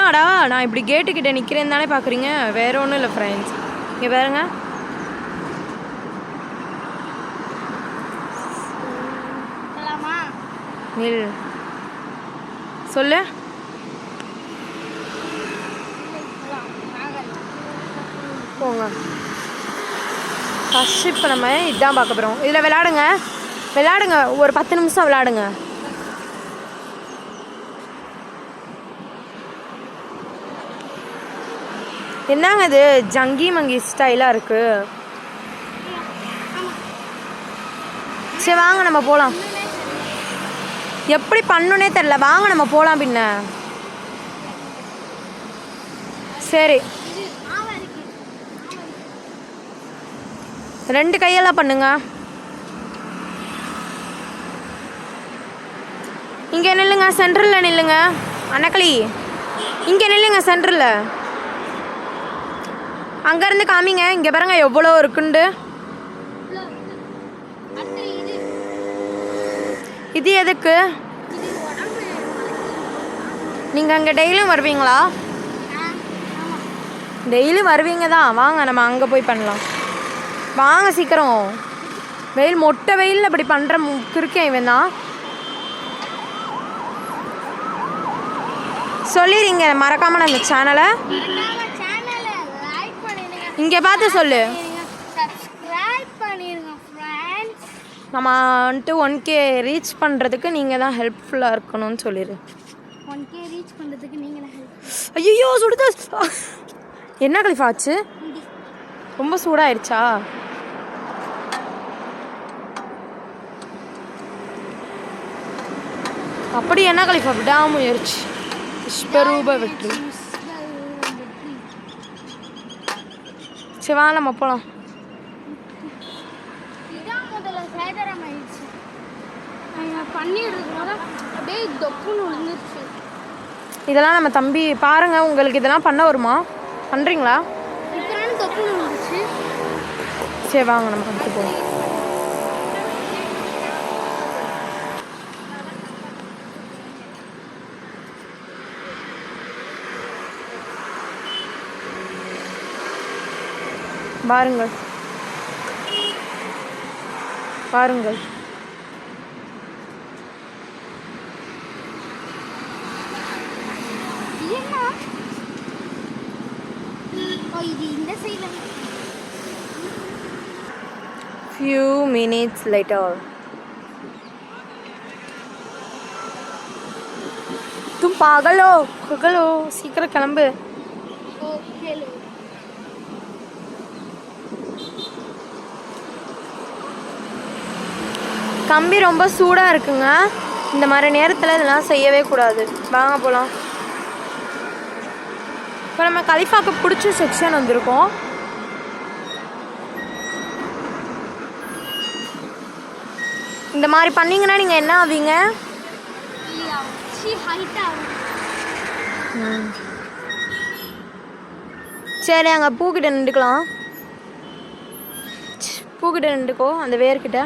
என்னடா நான் இப்படி கேட்டுக்கிட்ட நிற்கிறேன்னு தானே பார்க்குறீங்க, வேற ஒன்றும் இல்லை ஃப்ரெண்ட்ஸ். இங்கே பாருங்க, நில் சொல்லு. போங்க ஃபஸ்ட் இப்போ நம்ம இதுதான் பார்க்க போகிறோம். இதில் விளையாடுங்க ஒரு 10 நிமிஷம் விளையாடுங்க. என்னங்க இது ஜங்கி மங்கி ஸ்டைலாக இருக்குது. சரி வாங்க நம்ம போகலாம். எப்படி பண்ணுனே தெரில, வாங்க நம்ம போகலாம். பின்ன சரி 2 கையெல்லாம் பண்ணுங்க. இங்கே நில்லுங்க, சென்டரில் நில்லுங்க. அன்னக்களி இங்கே நில்லுங்க சென்டரில். அங்கேருந்து காமிங்க. இங்கே பாருங்க எவ்வளோ இருக்குண்டு. இது எதுக்கு? நீங்கள் அங்கே டெய்லியும் வருவீங்களா? டெய்லியும் வருவீங்க தான். வாங்க நம்ம அங்கே போய் பண்ணலாம். வாங்க சீக்கிரம். வெயில் மொட்டை வெயிலில் இப்படி பண்ணுற இருக்கேன் இவன் தான். சொல்லிடுங்க மறக்காமல் அந்த சேனலை இங்கே பார்த்து சொல்லு. நம்ம வந்துட்டு 1K ரீச் பண்ணுறதுக்கு நீங்கள் தான் ஹெல்ப்ஃபுல்லாக இருக்கணும்னு சொல்லிடு. 1K ரீச் பண்ணுறதுக்கு நீங்கள் தான் ஹெல்ப். ஐயோ சுடுதா. என்ன கலிஃபா ஆச்சு? ரொம்ப சூடாயிருச்சா? அப்படி என்ன கலிஃபா விடாமுயற்சி விஸ்வரூப வெற்றி. சரி வா நம்ம போகலாம். இதெல்லாம் நம்ம தம்பி பாருங்க. உங்களுக்கு இதெல்லாம் பண்ண வருமா? பண்ணுறீங்களா? சரி வாங்க நம்ம அடுத்து போவோம். பாருங்கள் பாருங்கள். Few minutes later. तुम पागल हो சீக்கிரம் கிளம்பு. கம்பி ரொம்ப சூடாக இருக்குங்க. இந்த மாதிரி நேரத்தில் இதெல்லாம் செய்யவே கூடாது. வாங்க போகலாம். இப்போ நம்ம கலிஃபாக்கு பிடிச்ச செக்ஷன் வந்திருக்கோம். இந்த மாதிரி பண்ணிங்கன்னா நீங்கள் என்ன ஆவீங்க? சரி அங்கே பூக்கிட்ட நின்றுக்கலாம். பூக்கிட்ட நின்றுக்கோ அந்த வேர்கிட்ட.